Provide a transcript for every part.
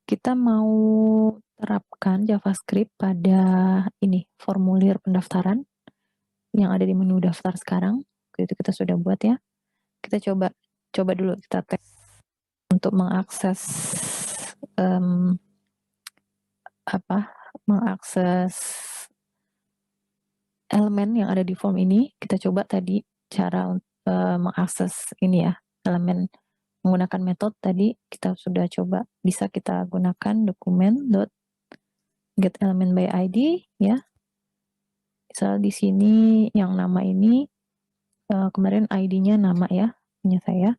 Kita mau terapkan JavaScript pada ini, formulir pendaftaran yang ada di menu daftar sekarang. Itu kita sudah buat ya. Kita coba dulu kita tes untuk mengakses mengakses elemen yang ada di form ini. Kita coba tadi cara mengakses ini ya, elemen menggunakan metode tadi kita sudah coba, bisa kita gunakan dokumen get element by ID ya. Misal di sini yang nama ini kemarin ID-nya nama ya, punya saya.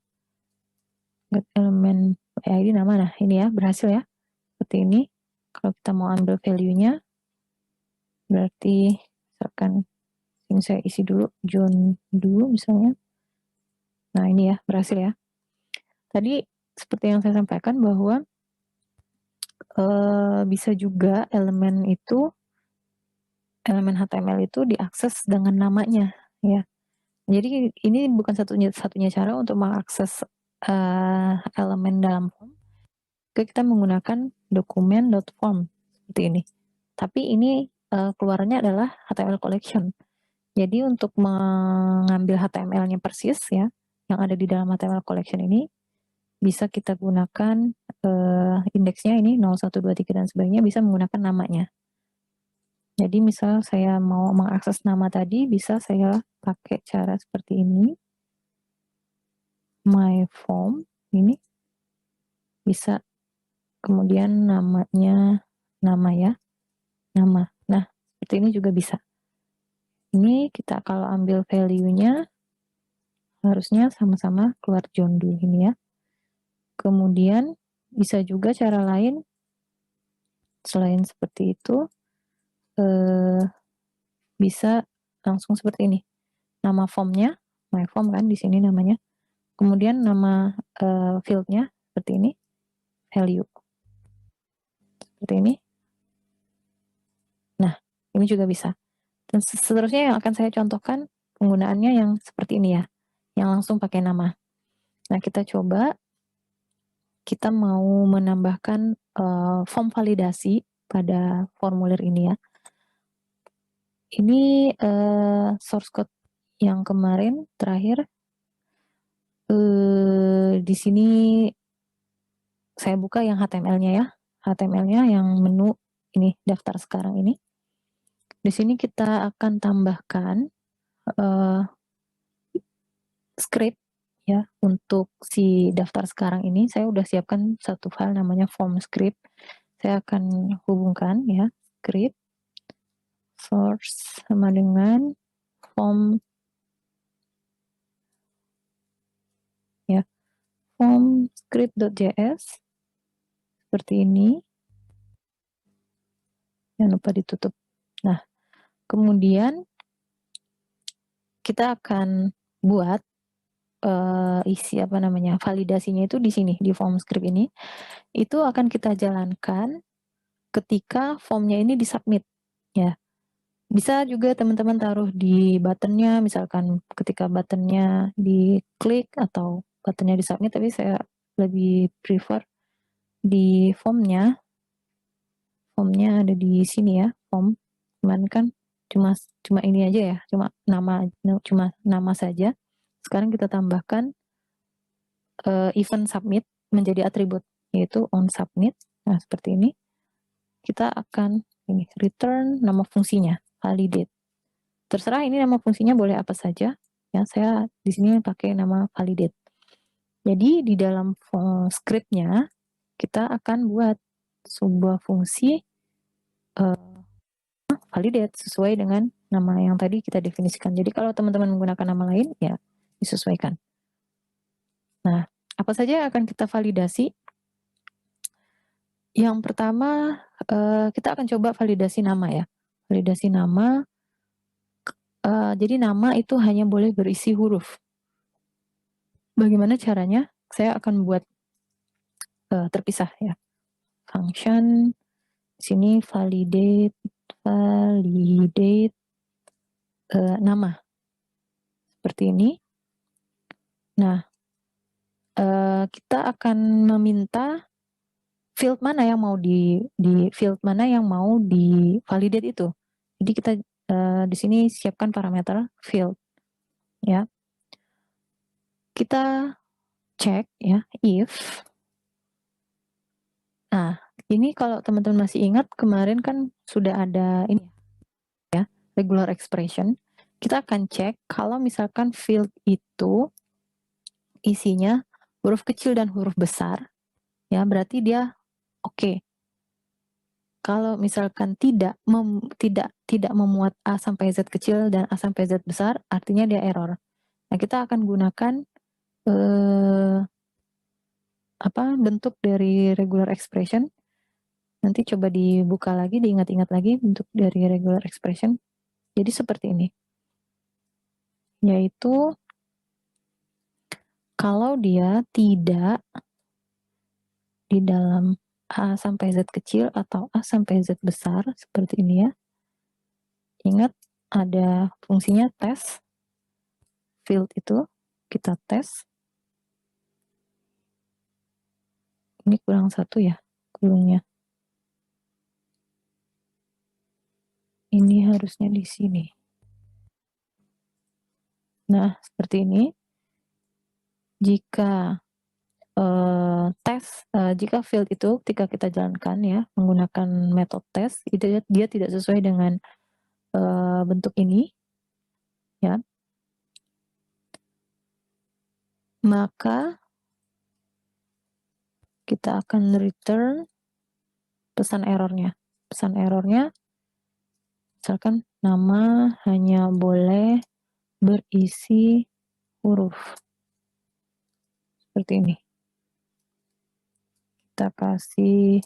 Get element by ID nama, nah ini ya berhasil ya, seperti ini. Kalau kita mau ambil value-nya, berarti misalkan ini saya isi dulu John dulu misalnya. Nah ini ya berhasil ya. Tadi seperti yang saya sampaikan bahwa bisa juga elemen HTML itu diakses dengan namanya ya. Jadi ini bukan satunya cara untuk mengakses elemen dalam form. Kita menggunakan dokumen.form seperti ini. Tapi ini keluarnya adalah HTML collection. Jadi untuk mengambil HTML-nya persis ya, yang ada di dalam HTML collection ini, bisa kita gunakan indeksnya ini 0, 1, 2, 3 dan sebagainya, bisa menggunakan namanya. Jadi misal saya mau mengakses nama tadi, bisa saya pakai cara seperti ini. My form ini bisa, kemudian namanya nama ya, nama. Nah, seperti ini juga bisa. Ini kita kalau ambil value-nya harusnya sama-sama keluar John dulu ini ya. Kemudian bisa juga cara lain selain seperti itu, bisa langsung seperti ini. Nama formnya, my form kan di sini namanya. Kemudian nama field-nya seperti ini, value. Seperti ini. Nah, ini juga bisa. Dan seterusnya yang akan saya contohkan penggunaannya yang seperti ini ya, yang langsung pakai nama. Nah, kita coba, kita mau menambahkan form validasi pada formulir ini ya. Ini source code yang kemarin terakhir. Di sini saya buka yang HTML-nya ya. HTML-nya yang menu ini, daftar sekarang ini. Di sini kita akan tambahkan script ya untuk si daftar sekarang ini. Saya udah siapkan satu file namanya form script. Saya akan hubungkan ya, script source sama dengan form ya, form script.js seperti ini. Jangan lupa ditutup. Nah, kemudian kita akan buat isi validasinya itu di sini, di form script ini. Itu akan kita jalankan ketika formnya ini disubmit ya. Bisa juga teman-teman taruh di buttonnya, misalkan ketika buttonnya diklik atau buttonnya disubmit, tapi saya lebih prefer di formnya ada di sini ya, form. Cuman kan cuma ini aja ya, cuma nama saja. Sekarang kita tambahkan event submit menjadi atribut, yaitu on submit. Nah, seperti ini. Kita akan return nama fungsinya, validate. Terserah ini nama fungsinya boleh apa saja. Ya, saya di sini pakai nama validate. Jadi di dalam script-nya kita akan buat sebuah fungsi validate sesuai dengan nama yang tadi kita definisikan. Jadi kalau teman-teman menggunakan nama lain, ya disesuaikan. Nah, apa saja yang akan kita validasi? Yang pertama, kita akan coba validasi nama ya. Validasi nama, jadi nama itu hanya boleh berisi huruf. Bagaimana caranya? Saya akan buat terpisah ya. Function, sini validate nama. Seperti ini. Nah, kita akan meminta field mana yang mau field mana yang mau di validate itu. Jadi kita di sini siapkan parameter field ya. Kita cek ya if. Nah, ini kalau teman-teman masih ingat kemarin kan sudah ada ini ya, regular expression. Kita akan cek kalau misalkan field itu isinya huruf kecil dan huruf besar, ya berarti dia oke. Kalau misalkan tidak memuat A sampai Z kecil dan A sampai Z besar, artinya dia error. Nah, kita akan gunakan bentuk dari regular expression. Nanti coba dibuka lagi, diingat-ingat lagi bentuk dari regular expression. Jadi seperti ini. Yaitu kalau dia tidak di dalam A sampai Z kecil atau A sampai Z besar, seperti ini ya. Ingat, ada fungsinya tes. Field itu, kita tes. Ini kurang satu ya, kurungnya. Ini harusnya di sini. Nah, seperti ini. Jika jika field itu ketika kita jalankan ya menggunakan metode tes, itu dia tidak sesuai dengan bentuk ini, ya, maka kita akan return pesan errornya. Pesan errornya, misalkan nama hanya boleh berisi huruf seperti ini. Kita kasih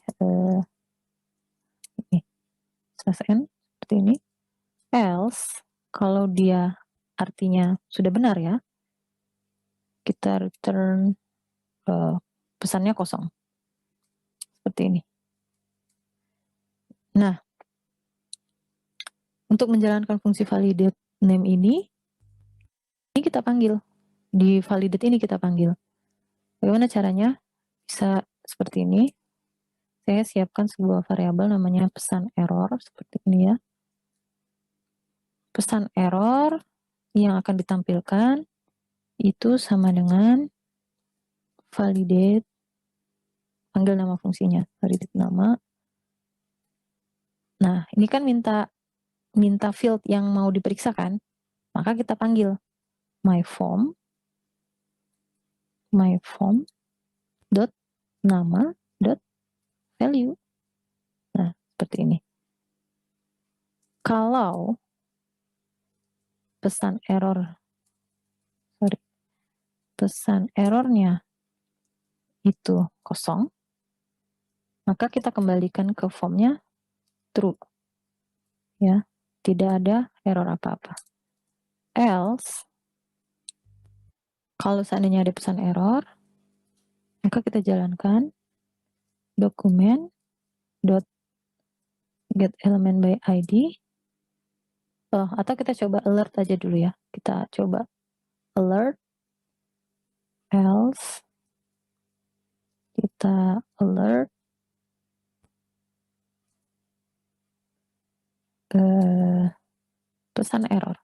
ini /n seperti ini. Else, kalau dia artinya sudah benar ya, kita return pesannya kosong. Seperti ini. Nah, untuk menjalankan fungsi validate name ini kita panggil. Di validate ini kita panggil. Bagaimana caranya? Bisa seperti ini. Saya siapkan sebuah variabel namanya pesan error, seperti ini ya. Pesan error yang akan ditampilkan itu sama dengan validate, panggil nama fungsinya, validate nama. Nah, ini kan minta field yang mau diperiksa kan, maka kita panggil my form dot nama dot value. Nah, seperti ini. Kalau pesan errornya itu kosong, maka kita kembalikan ke formnya true. Ya, tidak ada error apa-apa. Else, kalau seandainya ada pesan error, maka kita jalankan dokumen dot get element by ID. Atau kita coba alert aja dulu ya. Kita coba alert, else, kita alert, pesan error,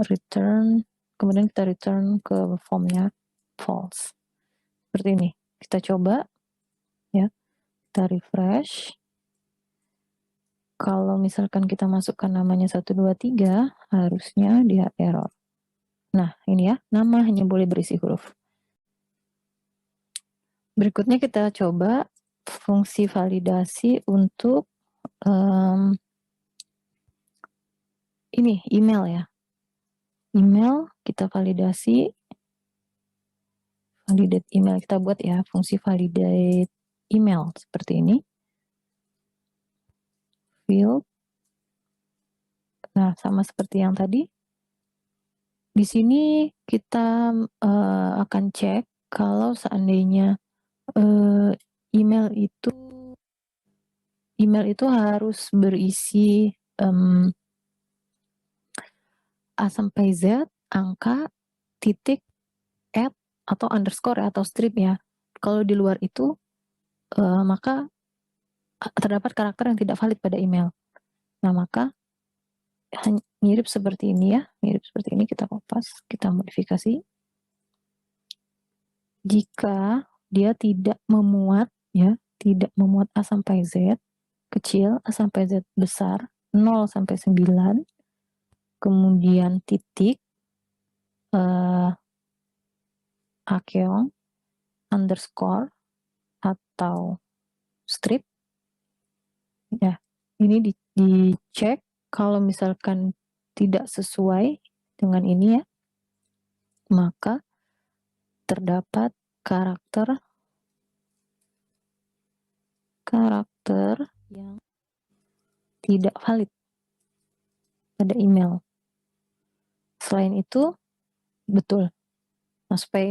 return, kemudian kita return ke formnya false. Seperti ini. Kita coba, ya, kita refresh. Kalau misalkan kita masukkan namanya 123, harusnya dia error. Nah, ini ya, nama hanya boleh berisi huruf. Berikutnya kita coba fungsi validasi untuk ini, email ya. Email, kita validate email. Kita buat ya, fungsi validate email seperti ini. Field. Nah, sama seperti yang tadi. Di sini kita akan cek kalau seandainya email itu harus berisi A sampai Z, angka, titik, at, atau underscore atau strip ya. Kalau di luar itu, maka terdapat karakter yang tidak valid pada email. Nah, maka mirip seperti ini ya, mirip seperti ini, kita kopas, kita modifikasi. Jika dia tidak memuat ya, tidak memuat A sampai Z kecil, A sampai Z besar, 0 sampai 9, kemudian titik, akeong, underscore, atau strip, ya, ini dicek. Kalau misalkan tidak sesuai dengan ini ya, maka terdapat karakter yang tidak valid pada email. Selain itu, betul. Nah, supaya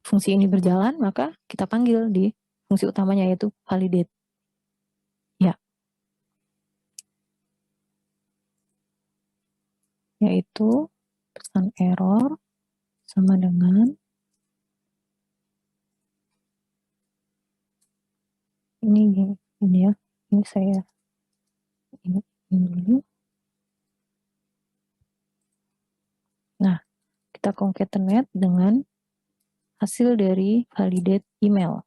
fungsi ini berjalan, maka kita panggil di fungsi utamanya, yaitu validate. Ya. Yaitu pesan error sama dengan ini ya. Ini saya ini dulu. Nah, kita concatenate dengan hasil dari validate email.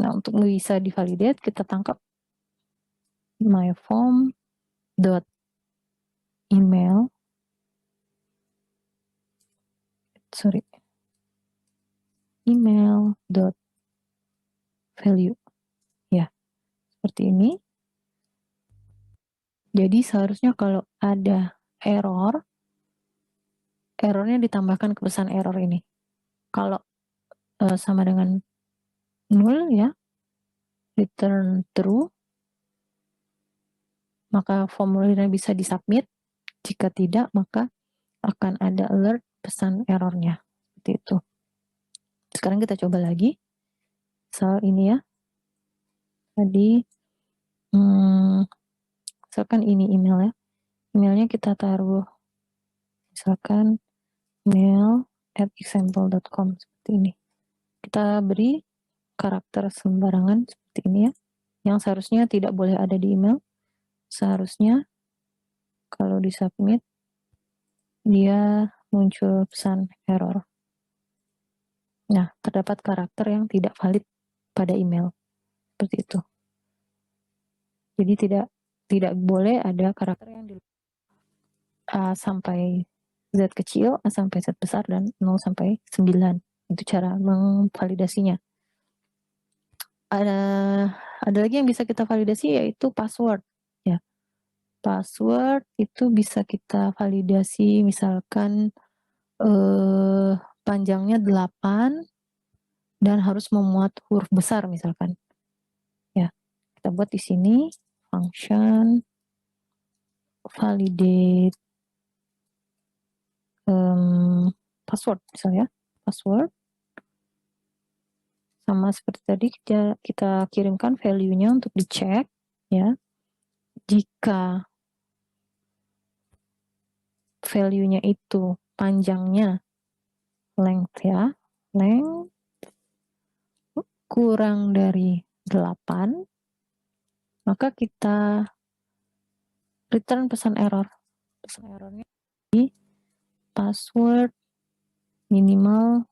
Nah, untuk bisa divalidate, kita tangkap myform.email email.value ya, seperti ini. Jadi seharusnya kalau ada errornya ditambahkan ke pesan error ini. Kalau sama dengan 0 ya, return true, maka formulirnya bisa disubmit. Jika tidak, maka akan ada alert pesan errornya. Seperti itu. Sekarang kita coba lagi. Soal ini ya. Tadi, misalkan ini email ya. Emailnya kita taruh, misalkan mail@example.com seperti ini. Kita beri karakter sembarangan seperti ini ya. Yang seharusnya tidak boleh ada di email. Seharusnya kalau disubmit, dia muncul pesan error. Nah, terdapat karakter yang tidak valid pada email. Seperti itu. Jadi tidak boleh ada karakter yang di A sampai Z kecil, A sampai Z besar, dan 0 sampai 9. Itu cara memvalidasinya. Ada lagi yang bisa kita validasi, yaitu password. Ya. Password itu bisa kita validasi, misalkan panjangnya 8 dan harus memuat huruf besar misalkan. Ya, kita buat di sini function validate password misalnya, password sama seperti tadi, kita kirimkan value-nya untuk dicek ya. Jika value-nya itu panjangnya length ya, length kurang dari 8, maka kita return pesan error. Pesan errornya di password minimal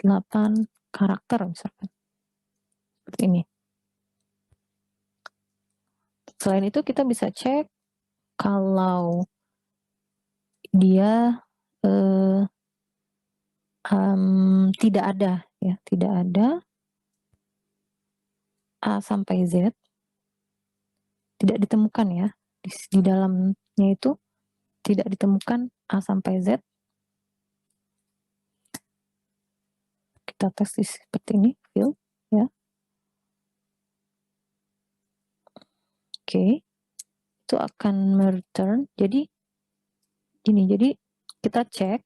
8 karakter misalkan. Seperti ini. Selain itu kita bisa cek kalau dia tidak ada ya, tidak ada A sampai Z, tidak ditemukan ya, di dalamnya itu tidak ditemukan A sampai Z. Kita tes seperti ini, field ya. Oke, itu akan return. Jadi gini, jadi kita cek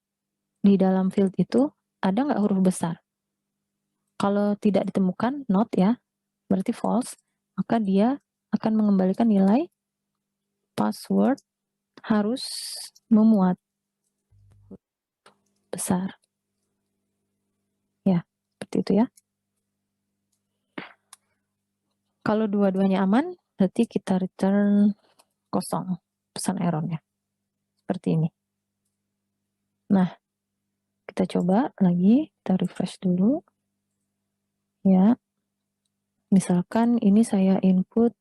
di dalam field itu ada nggak huruf besar. Kalau tidak ditemukan, not ya, berarti false, maka dia akan mengembalikan nilai password harus memuat besar. Ya, seperti itu ya. Kalau dua-duanya aman, berarti kita return kosong pesan errornya. Seperti ini. Nah, kita coba lagi, kita refresh dulu. Ya. Misalkan ini saya input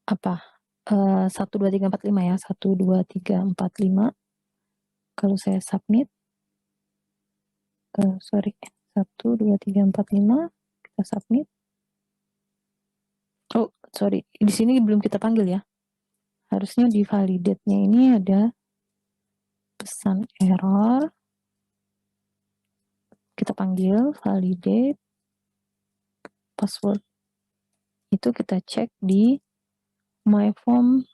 apa? 1 2 3 4 5 ya. 1 2 3 4 5. Kalau saya submit, sorry, 1 2 3 4 5, kita submit. Oh, sorry, di sini belum kita panggil ya. Harusnya di validate-nya ini ada pesan error. Kita panggil validate password. Itu kita cek di my form.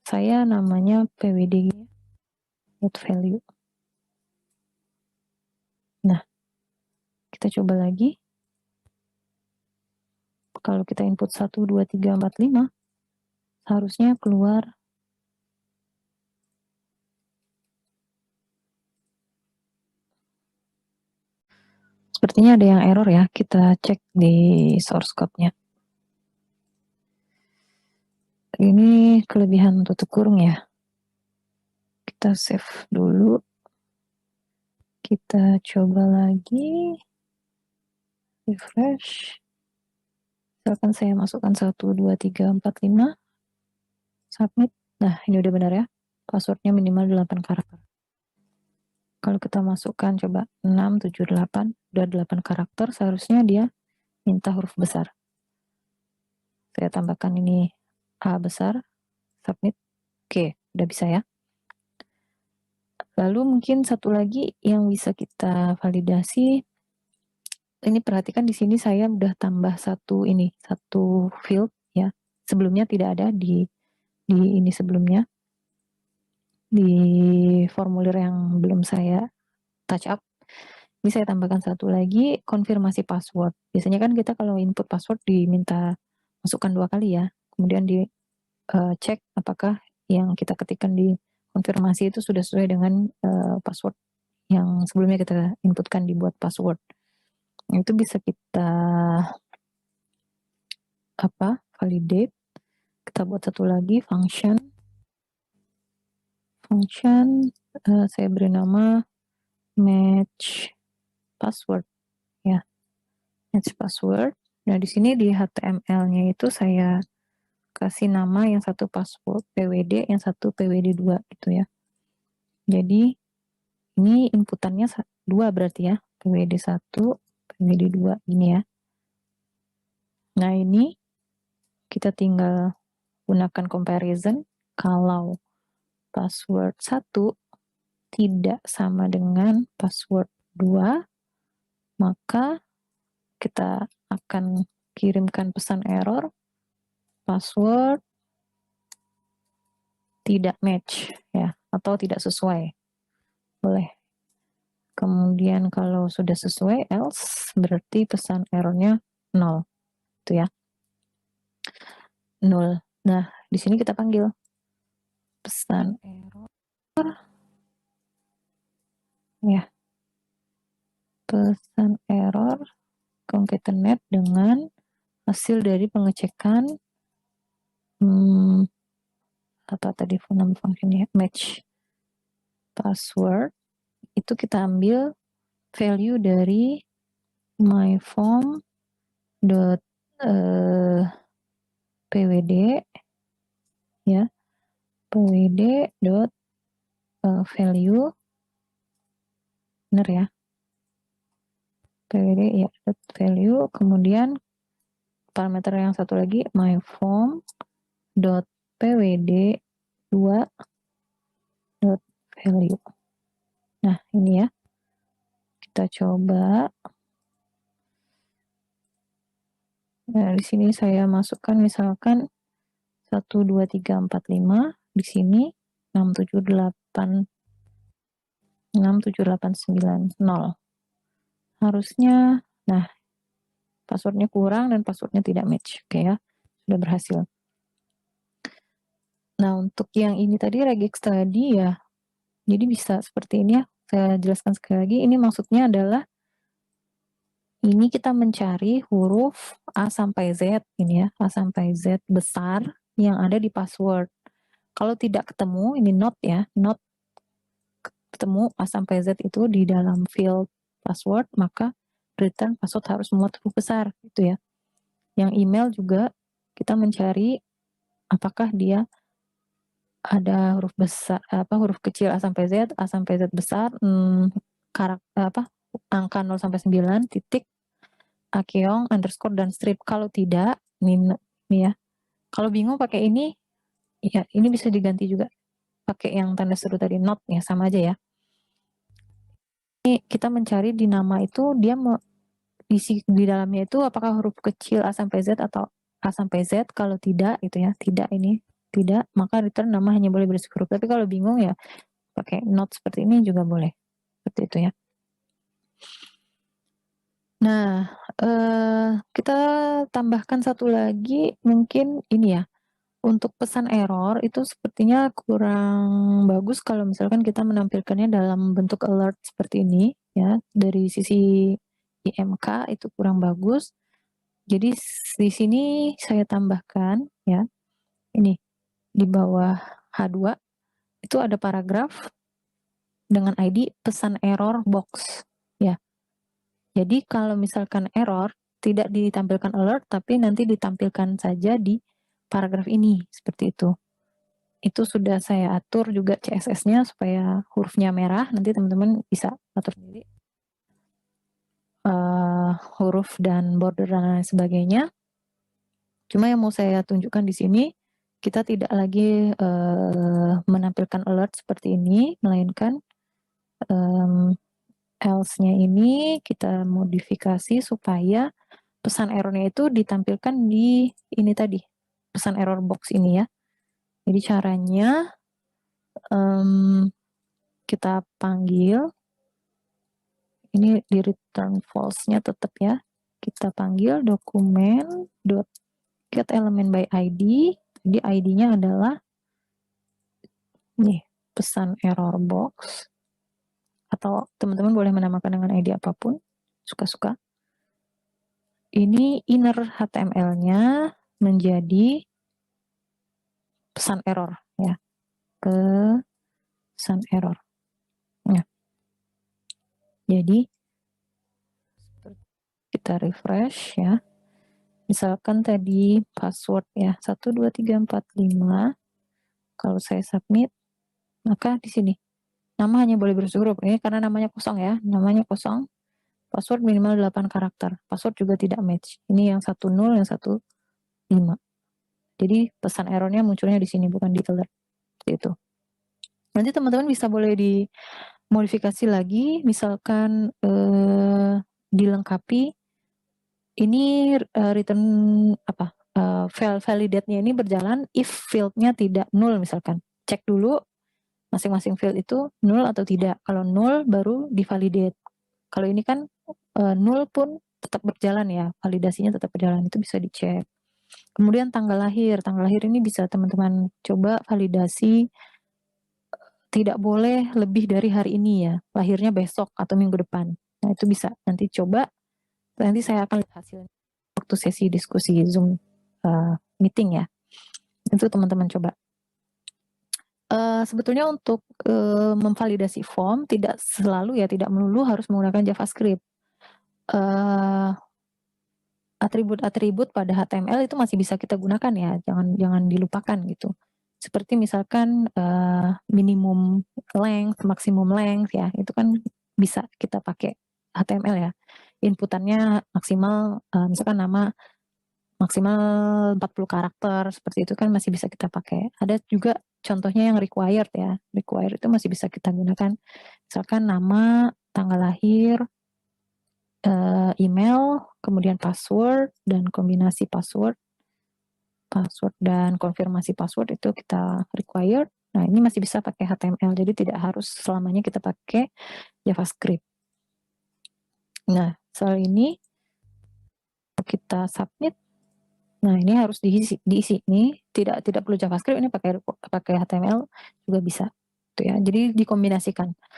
Saya namanya pwd.value. Nah, kita coba lagi. Kalau kita input 1, 2, 3, 4, 5, harusnya keluar sepertinya ada yang error ya. Kita cek di source code-nya. Ini kelebihan tutup kurung ya. Kita save dulu. Kita coba lagi. Refresh. Misalkan saya masukkan 1, 2, 3, 4, 5. Submit. Nah, ini udah benar ya. Passwordnya minimal 8 karakter. Kalau kita masukkan coba 6, 7, 8. Udah 8 karakter. Seharusnya dia minta huruf besar. Saya tambahkan ini A besar. Submit. Oke, udah bisa ya. Lalu mungkin satu lagi yang bisa kita validasi. Ini perhatikan di sini saya udah tambah satu field ya. Sebelumnya tidak ada di ini sebelumnya. Di formulir yang belum saya touch up. Ini saya tambahkan satu lagi, konfirmasi password. Biasanya kan kita kalau input password diminta masukkan 2 kali ya. Kemudian di cek apakah yang kita ketikkan di konfirmasi itu sudah sesuai dengan password yang sebelumnya kita inputkan dibuat password. Itu bisa kita validate. Kita buat satu lagi function saya beri nama match password ya. Match password. Nah, di sini di HTML-nya itu saya kasih nama yang satu password PWD, yang satu PWD2 gitu ya. Jadi ini inputannya 2 berarti ya. PWD1, PWD2 ini ya. Nah, ini kita tinggal gunakan comparison. Kalau password 1 tidak sama dengan password 2, maka kita akan kirimkan pesan error password tidak match ya, atau tidak sesuai. Boleh. Kemudian kalau sudah sesuai else berarti pesan errornya 0. Itu ya. 0. Nah, di sini kita panggil pesan error ya. Pesan error concatenate dengan hasil dari pengecekan apa tadi nama fungsinya match password. Itu kita ambil value dari myform pwd ya, pwd value, benar ya, pwd ya value, kemudian parameter yang satu lagi myform pwd 2 value. Nah, ini ya. Kita coba. Nah, di sini saya masukkan misalkan 1 2 3 4 5, di sini 6 7 8 9 0. Harusnya nah passwordnya kurang dan passwordnya tidak match. Oke ya. Sudah berhasil. Nah, untuk yang ini tadi regex tadi ya. Jadi bisa seperti ini ya. Saya jelaskan sekali lagi. Ini maksudnya adalah Ini kita mencari huruf A sampai Z ini ya, A sampai Z besar yang ada di password. Kalau tidak ketemu, ini not ya, not ketemu A sampai Z itu di dalam field password, maka return password harus memuat huruf besar gitu ya. Yang email juga kita mencari apakah dia ada huruf besar huruf kecil A sampai Z besar, angka 0 sampai 9 titik Akeong underscore dan strip. Kalau tidak, ini ya. Kalau bingung pakai ini, ya ini bisa diganti juga pakai yang tanda seru tadi not ya, sama aja ya. Ini kita mencari di nama itu dia mau isi di dalamnya itu apakah huruf kecil A sampai Z atau A sampai Z. Kalau tidak itu ya, tidak, maka return nama hanya boleh berisi huruf. Tapi kalau bingung ya pakai not seperti ini juga boleh. Seperti itu ya. Nah, kita tambahkan satu lagi mungkin ini ya. Untuk pesan error itu sepertinya kurang bagus kalau misalkan kita menampilkannya dalam bentuk alert seperti ini ya. Dari sisi IMK itu kurang bagus. Jadi di sini saya tambahkan ya. Ini di bawah H2 itu ada paragraf dengan ID pesan error box ya. Jadi kalau misalkan error tidak ditampilkan alert tapi nanti ditampilkan saja di paragraf ini seperti itu. Itu sudah saya atur juga CSS-nya supaya hurufnya merah. Nanti teman-teman bisa atur sendiri huruf dan border dan lain sebagainya. Cuma yang mau saya tunjukkan di sini, kita tidak lagi menampilkan alert seperti ini, melainkan else-nya ini kita modifikasi supaya pesan errornya itu ditampilkan di ini tadi, pesan error box ini ya. Jadi caranya kita panggil, ini di return false-nya tetap ya, kita panggil dokumen get element by ID, jadi ID-nya adalah nih pesan error box, atau teman-teman boleh menamakan dengan ID apapun, suka-suka. Ini inner HTML-nya menjadi pesan error ya, pesan error. Ya. Jadi kita refresh ya. Misalkan tadi password ya 12345. Kalau saya submit, maka di sini nama hanya boleh berisi huruf. Ini karena namanya kosong ya, namanya kosong. Password minimal 8 karakter. Password juga tidak match. Ini yang 10, yang 15. Jadi pesan errornya munculnya di sini bukan di alert. Seperti itu. Nanti teman-teman bisa boleh dimodifikasi lagi, misalkan dilengkapi ini return validate-nya ini berjalan if field-nya tidak null misalkan. Cek dulu masing-masing field itu null atau tidak. Kalau null baru divalidate. Kalau ini kan null pun tetap berjalan ya, validasinya tetap berjalan, itu bisa dicek. Kemudian tanggal lahir ini bisa teman-teman coba validasi, tidak boleh lebih dari hari ini ya, lahirnya besok atau minggu depan. Nah itu bisa, nanti coba, nanti saya akan lihat hasilnya waktu sesi diskusi Zoom meeting ya, itu teman-teman coba. Sebetulnya untuk memvalidasi form tidak selalu ya, tidak melulu harus menggunakan JavaScript. Atribut-atribut pada HTML itu masih bisa kita gunakan ya, jangan dilupakan gitu. Seperti misalkan minimum length, maksimum length ya, itu kan bisa kita pakai HTML ya. Inputannya maksimal, misalkan nama maksimal 40 karakter, seperti itu kan masih bisa kita pakai. Ada juga contohnya yang required ya, required itu masih bisa kita gunakan. Misalkan nama, tanggal lahir, email, kemudian password, dan kombinasi password dan konfirmasi password itu kita required. Nah, ini masih bisa pakai HTML, jadi tidak harus selamanya kita pakai JavaScript. Nah, soal ini kita submit. Nah, ini harus diisi ini tidak perlu JavaScript, ini pakai HTML juga bisa. Itu ya. Jadi dikombinasikan.